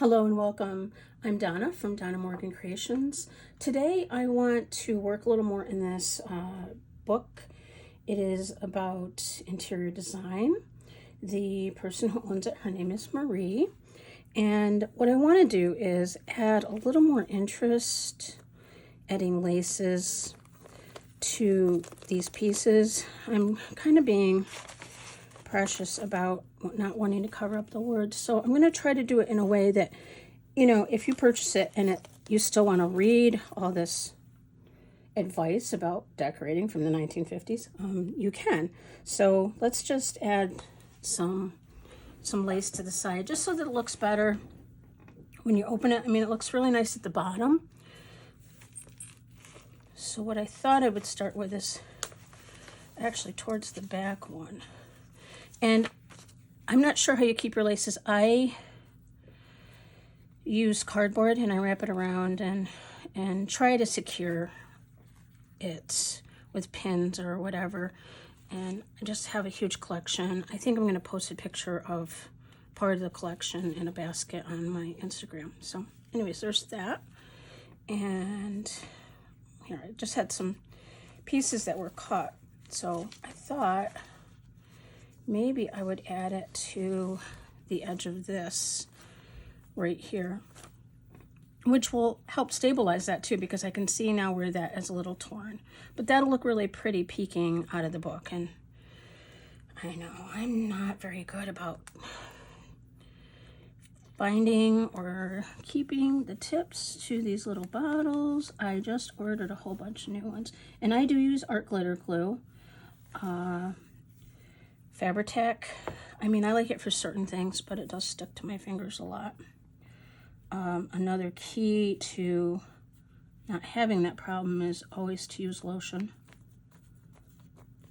Hello and welcome. I'm Donna from Donna Morgan Creations. Today I want to work a little more in this book. It is about interior design. The person who owns it, her name is Marie. And what I want to do is add a little more interest, adding laces to these pieces. I'm kind of being precious about not wanting to cover up the words, so I'm going to try to do it in a way that, you know, if you purchase it and you still want to read all this advice about decorating from the 1950s, you can. So let's just add some lace to the side just so that it looks better when you open it. I mean, it looks really nice at the bottom. So what I thought I would start with is actually towards the back one. And I'm not sure how you keep your laces. I use cardboard and I wrap it around and try to secure it with pins or whatever. And I just have a huge collection. I think I'm going to post a picture of part of the collection in a basket on my Instagram. So anyways, there's that. And here, I just had some pieces that were cut. So I thought maybe I would add it to the edge of this right here, which will help stabilize that too, because I can see now where that is a little torn. But that'll look really pretty peeking out of the book. And I know I'm not very good about finding or keeping the tips to these little bottles. I just ordered a whole bunch of new ones. And I do use art glitter glue. Fabri-Tac, I mean, I like it for certain things, but it does stick to my fingers a lot. Another key to not having that problem is always to use lotion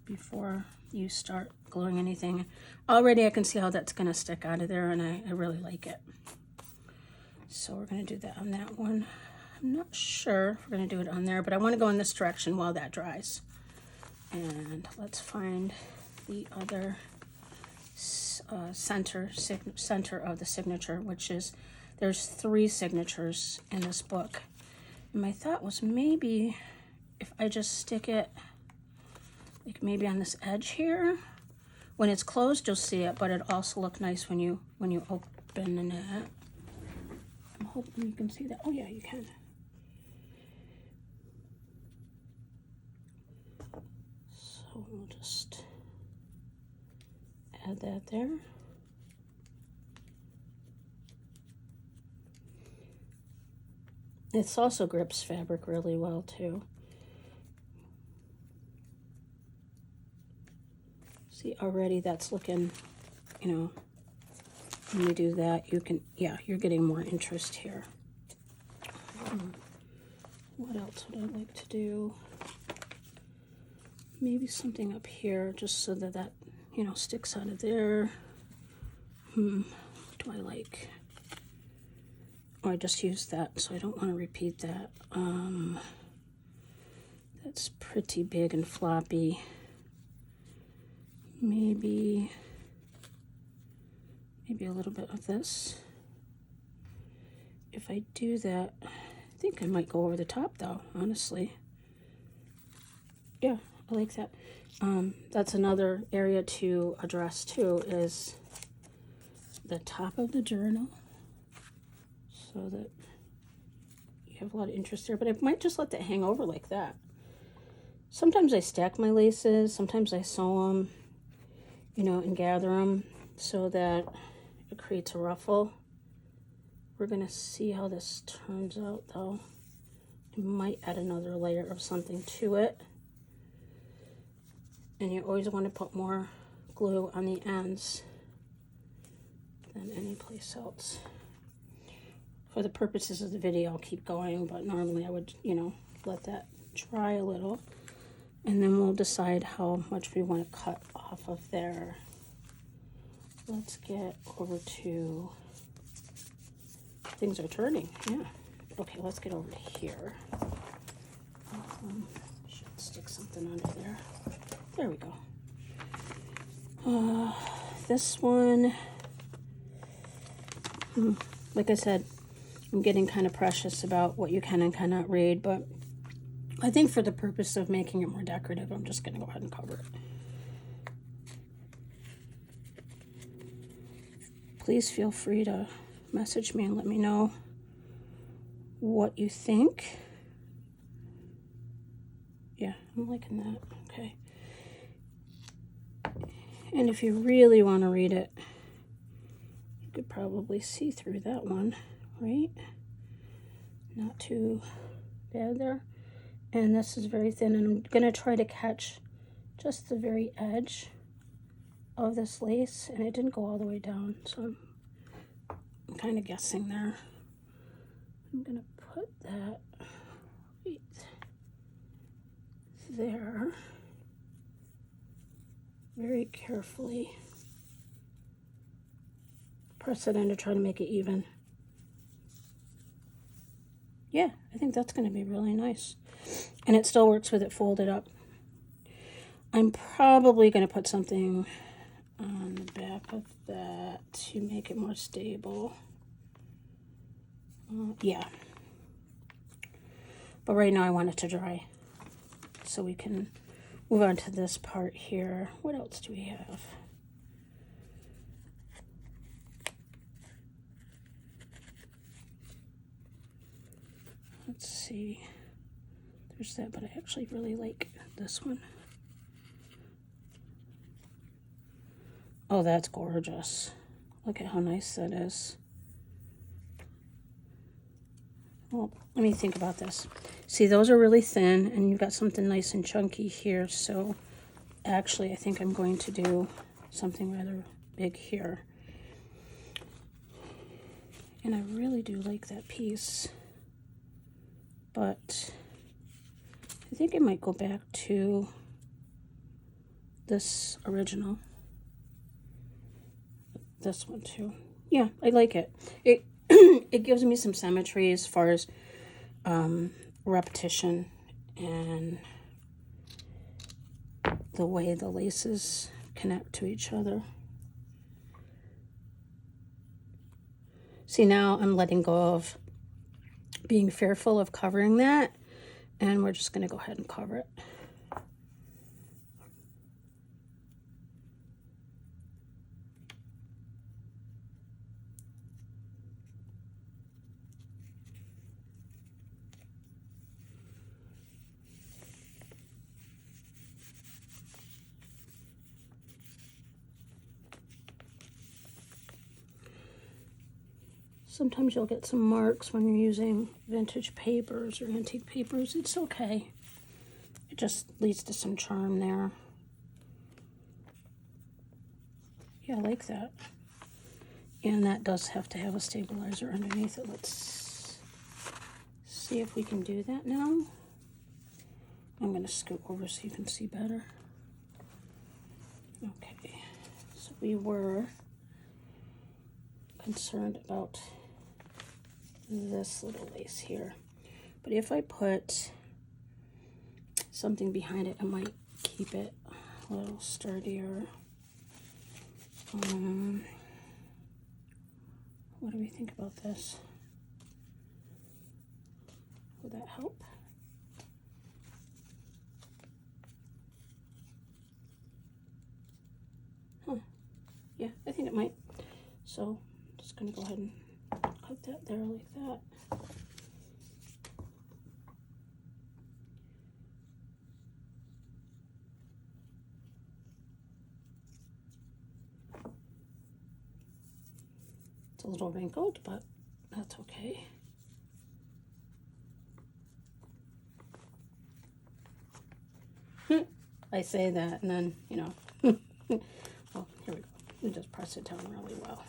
before you start gluing anything. Already I can see how that's going to stick out of there, and I really like it. So we're going to do that on that one. I'm not sure if we're going to do it on there, but I want to go in this direction while that dries. And let's find the other center of the signature, which is, there's 3 signatures in this book. And my thought was maybe if I just stick it like maybe on this edge here. When it's closed, you'll see it, but it also look nice when you open it. I'm hoping you can see that. Oh yeah, you can. So we'll just add that there. It also grips fabric really well too. See, already that's looking, you know, when you do that, you can, yeah, you're getting more interest here. What else would I like to do? Maybe something up here just so that you know, sticks out of there. What do I like? Oh, I just used that, so I don't want to repeat that. That's pretty big and floppy. Maybe a little bit of this. If I do that, I think I might go over the top though, honestly. Yeah, I like that. That's another area to address too, is the top of the journal, so that you have a lot of interest there. But I might just let that hang over like that. Sometimes I stack my laces, sometimes I sew them, you know, and gather them so that it creates a ruffle. We're gonna see how this turns out though. I might add another layer of something to it. And you always want to put more glue on the ends than any place else. For the purposes of the video, I'll keep going, but normally I would, you know, let that dry a little. And then we'll decide how much we want to cut off of there. Let's get over to, things are turning, yeah. Okay, let's get over to here. Should stick something under there. There we go. This one, like I said, I'm getting kind of precious about what you can and cannot read, but I think for the purpose of making it more decorative, I'm just going to go ahead and cover it. Please feel free to message me and let me know what you think. Yeah, I'm liking that. Okay. And if you really want to read it, you could probably see through that one, right? Not too bad there. And this is very thin, and I'm going to try to catch just the very edge of this lace, and it didn't go all the way down, so I'm kind of guessing there. I'm going to put that right there very carefully. Press it in to try to make it even. Yeah, I think that's going to be really nice. And it still works with it folded up. I'm probably going to put something on the back of that to make it more stable. Yeah. But right now I want it to dry, so we can move on to this part here. What else do we have? Let's see. There's that, but I actually really like this one. Oh, that's gorgeous. Look at how nice that is. Well, let me think about this. See, those are really thin, and you've got something nice and chunky here, so actually I think I'm going to do something rather big here. And I really do like that piece, but I think I might go back to this original. This one too. Yeah, I like it. It gives me some symmetry as far as repetition and the way the laces connect to each other. See, now I'm letting go of being fearful of covering that, and we're just going to go ahead and cover it. Sometimes you'll get some marks when you're using vintage papers or antique papers. It's okay. It just leads to some charm there. Yeah, I like that. And that does have to have a stabilizer underneath it. Let's see if we can do that now. I'm going to scoot over so you can see better. Okay, so we were concerned about this little lace here, but if I put something behind it, I might keep it a little sturdier. What do we think about this? Would that help? Huh. Yeah, I think it might. So I'm just going to go ahead and cut that there like that. It's a little wrinkled, but that's okay. I say that, and then, you know, oh, here we go. We just press it down really well.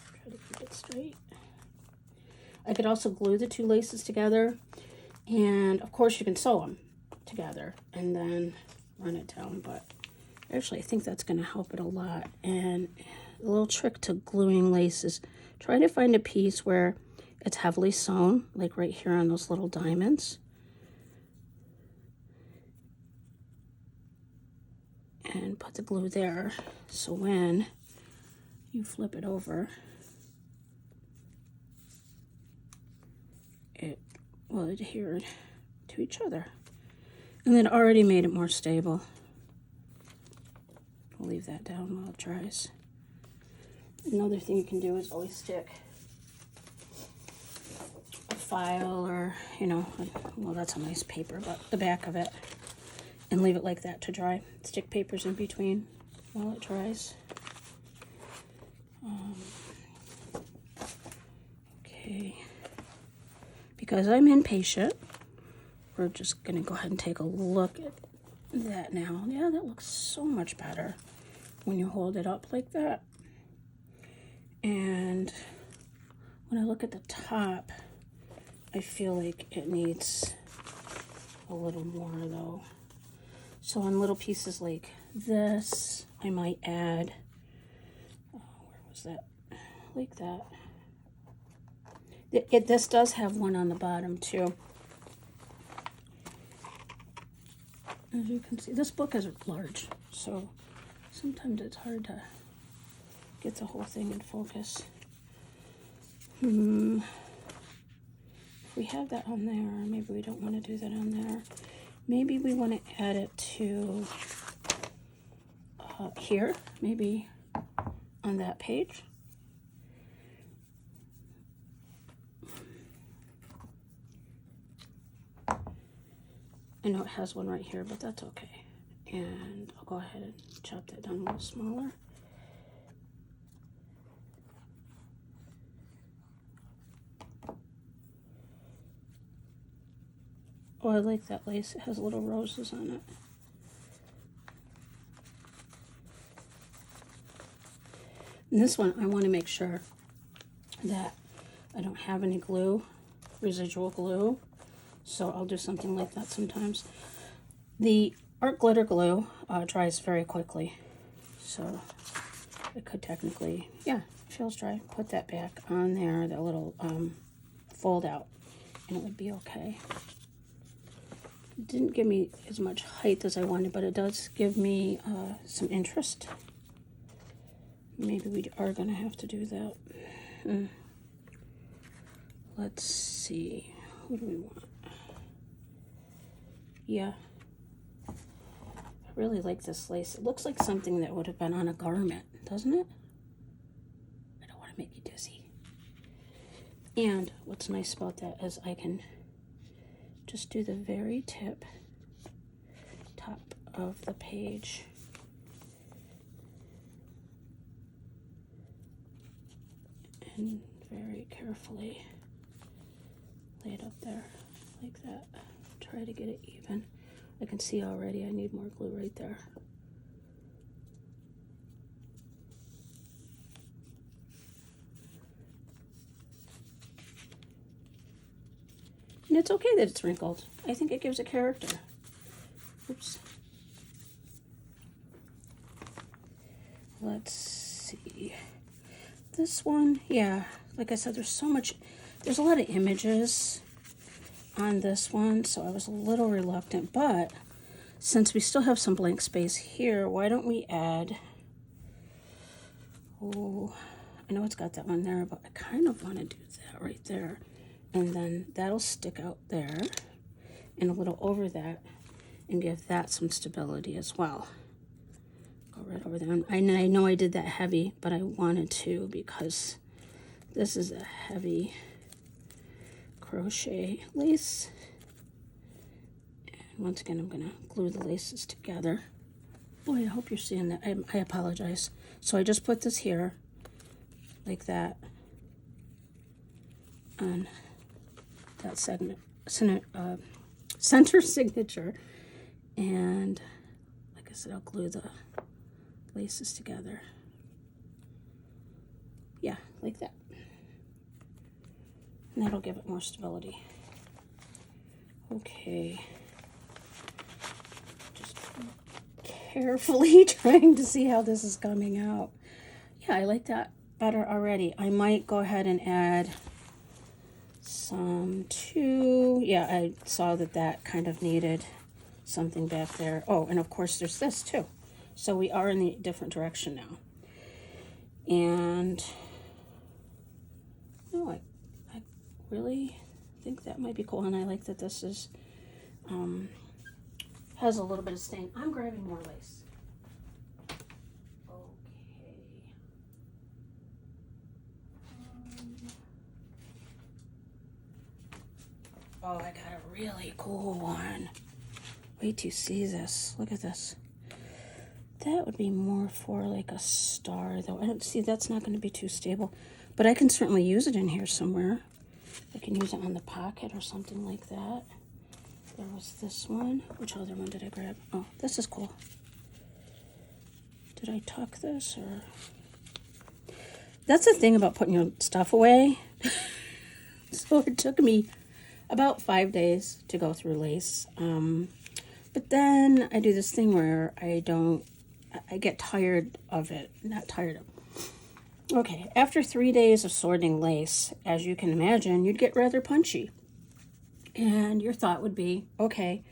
Try to keep it straight. I could also glue the two laces together, and of course you can sew them together and then run it down, but actually I think that's going to help it a lot. And a little trick to gluing laces, try to find a piece where it's heavily sewn, like right here on those little diamonds. And put the glue there, so when you flip it over, it will adhere to each other. And then already made it more stable. I'll leave that down while it dries. Another thing you can do is always stick a file or, you know, well, that's a nice paper, but the back of it, and leave it like that to dry. Stick papers in between while it dries. Okay. Because I'm impatient, we're just going to go ahead and take a look at that now. Yeah, that looks so much better when you hold it up like that. And when I look at the top, I feel like it needs a little more though. So on little pieces like this, I might add, where was that? Like that. This does have one on the bottom too. As you can see, this book is large, so sometimes it's hard to get the whole thing in focus. If we have that on there, maybe we don't want to do that on there. Maybe we want to add it to here, maybe on that page. I know it has one right here, but that's okay. And I'll go ahead and chop that down a little smaller. Oh, I like that lace. It has little roses on it. And this one, I want to make sure that I don't have any glue, residual glue. So I'll do something like that sometimes. The art glitter glue dries very quickly. So it could technically, yeah, it feels dry. Put that back on there, that little fold out, and it would be okay. It didn't give me as much height as I wanted, but it does give me some interest. Maybe we are going to have to do that. Let's see. What do we want? Yeah. I really like this lace. It looks like something that would have been on a garment, doesn't it? I don't want to make you dizzy. And what's nice about that is I can just do the very top of the page. And very carefully lay it up there like that. Try to get it even. I can see already I need more glue right there. And it's okay that it's wrinkled. I think it gives a character. Oops. Let's see. This one, yeah, like I said, there's a lot of images on this one, so I was a little reluctant, but since we still have some blank space here, why don't we add, oh, I know it's got that one there, but I kind of want to do that right there, and then that'll stick out there, and a little over that, and give that some stability as well. Go right over there, and I know I did that heavy, but I wanted to because this is a heavy crochet lace. And once again, I'm going to glue the laces together. Boy, I hope you're seeing that. I apologize. So I just put this here, like that, on that center signature. And like I said, I'll glue the laces together. Yeah, like that. And that'll give it more stability. Okay. Just carefully trying to see how this is coming out. Yeah, I like that better already. I might go ahead and add some too. Yeah, I saw that kind of needed something back there. Oh, and of course there's this too. So we are in the different direction now. And no, I really think that might be cool. And I like that this is has a little bit of stain. I'm grabbing more lace. Okay. Oh, I got a really cool one. Wait till you see this. Look at this. That would be more for like a star, though. I don't see, that's not going to be too stable. But I can certainly use it in here somewhere. I can use it on the pocket or something like that. There was this one. Which other one did I grab? Oh, this is cool. Did I tuck this or? That's the thing about putting your stuff away. So it took me about 5 days to go through lace. But then I do this thing where I get tired of it. Not tired of. Okay, after 3 days of sorting lace, as you can imagine, you'd get rather punchy. And your thought would be, okay,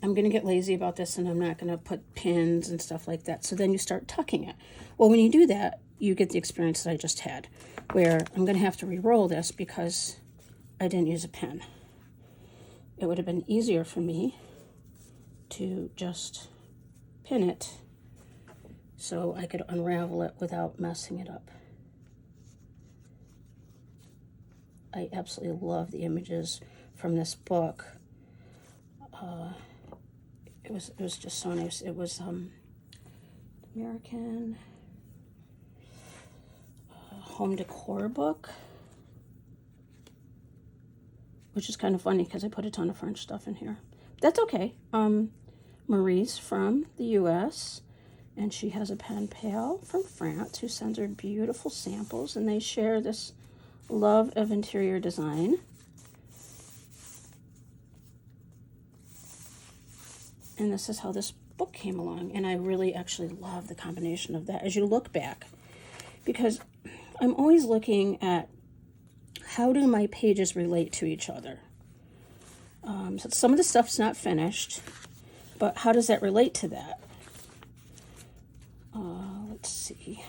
I'm going to get lazy about this and I'm not going to put pins and stuff like that. So then you start tucking it. Well, when you do that, you get the experience that I just had, where I'm going to have to re-roll this because I didn't use a pin. It would have been easier for me to just pin it so I could unravel it without messing it up. I absolutely love the images from this book. It was just so nice. It was American home decor book, which is kind of funny because I put a ton of French stuff in here. That's okay. Marie's from the U.S., and she has a pen pal from France who sends her beautiful samples, and they share this love of interior design. And this is how this book came along, and I really actually love the combination of that as you look back, because I'm always looking at how do my pages relate to each other. So some of the stuff's not finished, but how does that relate to that? Let's see.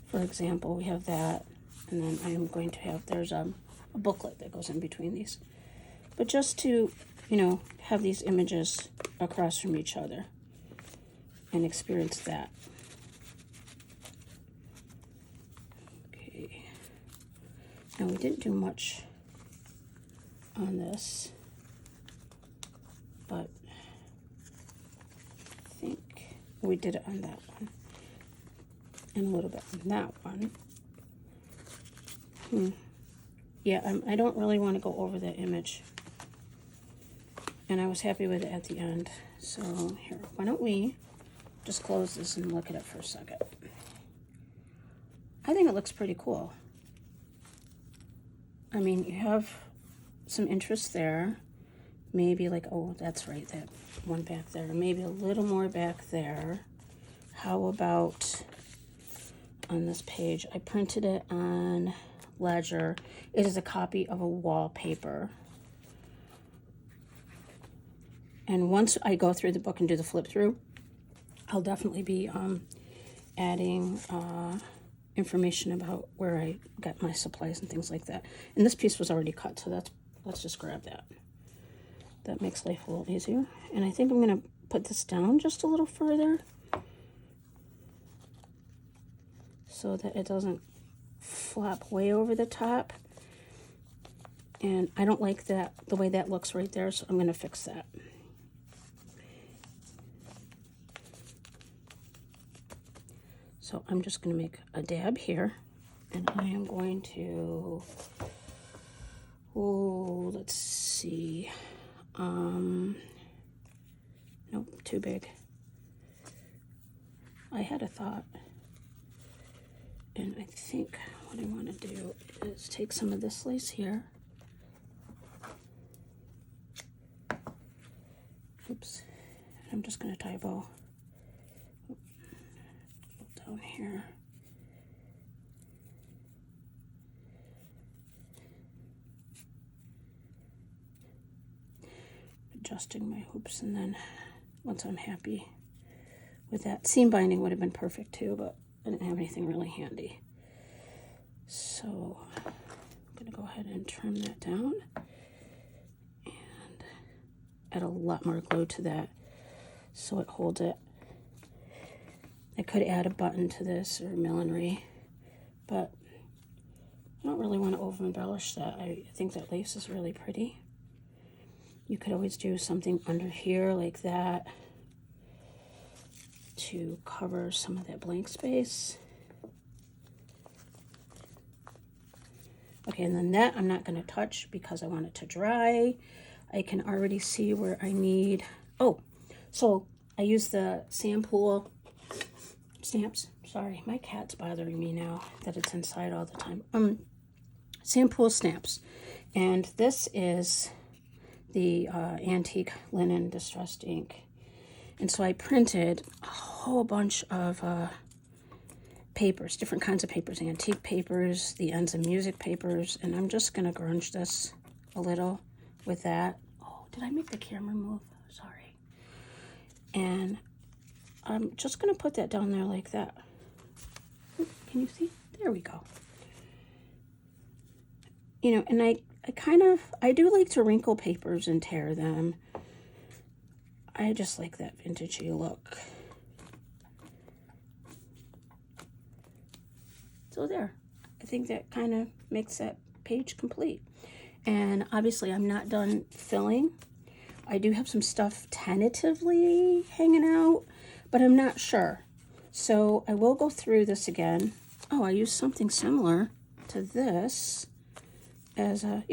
For example, we have that, and then I am going to have, there's a booklet that goes in between these. But just to, have these images across from each other and experience that. Okay. Now, we didn't do much on this, but I think we did it on that one. And a little bit on that one. Yeah, I don't really want to go over that image. And I was happy with it at the end. So here, why don't we just close this and look at it for a second. I think it looks pretty cool. I mean, you have some interest there. Maybe like, oh, that's right, that one back there. Maybe a little more back there. How about on this page? I printed it on Ledger. It is a copy of a wallpaper. And once I go through the book and do the flip through, I'll definitely be adding information about where I got my supplies and things like that. And this piece was already cut, so let's just grab that. That makes life a little easier. And I think I'm going to put this down just a little further so that it doesn't flop way over the top. And I don't like that, the way that looks right there, so I'm going to fix that. So I'm just going to make a dab here, and I am going to, let's see, nope, too big. I had a thought, and I think what I want to do is take some of this lace here. Oops, I'm just going to tie a bow down here. Adjusting my hoops, and then once I'm happy with that. Seam binding would have been perfect too, but I didn't have anything really handy. So I'm going to go ahead and trim that down and add a lot more glue to that so it holds it. I could add a button to this or millinery, but I don't really want to over embellish that. I think that lace is really pretty. You could always do something under here like that to cover some of that blank space. Okay, and then that I'm not going to touch because I want it to dry. I can already see where I need, oh, so I use the Sampool stamps. Sorry, my cat's bothering me now that it's inside all the time. Sampool stamps. And this is the antique linen distressed ink. And so I printed a whole bunch of papers, different kinds of papers, antique papers, the ends of music papers, and I'm just going to grunge this a little with that. Oh, did I make the camera move? Sorry. And I'm just going to put that down there like that. Can you see? There we go. You know, and I do like to wrinkle papers and tear them. I just like that vintagey look. So there, I think that kind of makes that page complete. And obviously I'm not done filling. I do have some stuff tentatively hanging out, but I'm not sure. So I will go through this again. Oh, I used something similar to this as a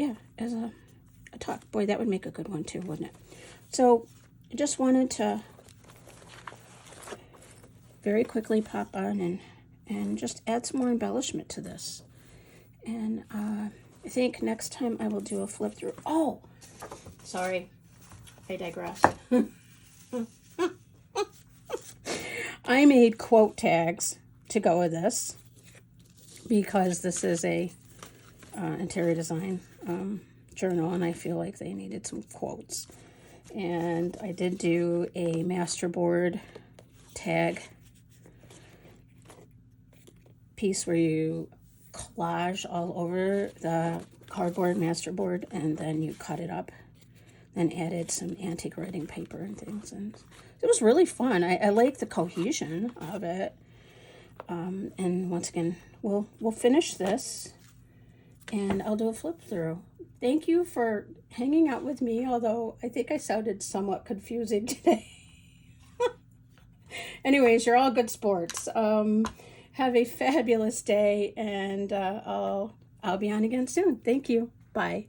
tuck. Boy, that would make a good one too, wouldn't it? So I just wanted to very quickly pop on and just add some more embellishment to this. And I think next time I will do a flip through. Oh, sorry, I digress. I made quote tags to go with this because this is a interior design journal, and I feel like they needed some quotes. And I did do a masterboard tag piece where you collage all over the cardboard masterboard and then you cut it up, then added some antique writing paper and things, and it was really fun. I like the cohesion of it. And once again, we'll finish this and I'll do a flip through. Thank you for hanging out with me, although I think I sounded somewhat confusing today. Anyways, you're all good sports. Have a fabulous day, and I'll be on again soon. Thank you. Bye.